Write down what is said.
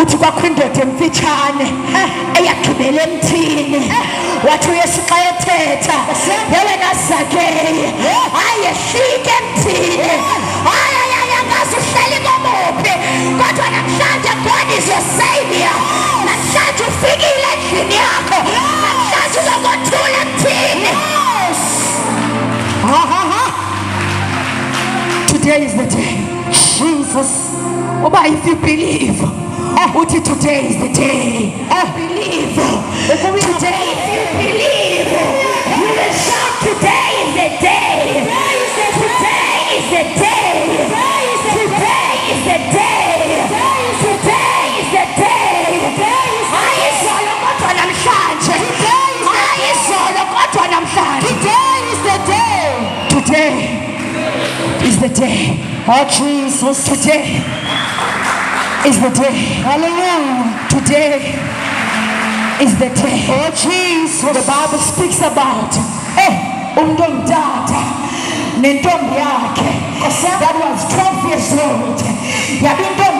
uthi kwakho indoda emfitshane eyagqibela emthini wathi uyesu xa ethetha yewena Zakeyi ayehlike emthini angazi uhleli komuphi kodwa namhlanje God is your savior. Namhlanje ufikile endlini yakho, namhlanje uzokothula emthini. Today is the day. Jesus. Oba, if you believe, today is the day. Believe. Today, if you believe, you will shout, today is the day. Today is the day. Today is the day. Today is the day. Ayizolo kodwa namhlanje. Ayizolo kodwa namhlanje. Today is the day. Today is the day. Oh Jesus, today is the day. Hallelujah. Today is the day. Oh Jesus. The Bible speaks about umuntu ongutata nentombi yakhe that was 12 years old. Yabintombi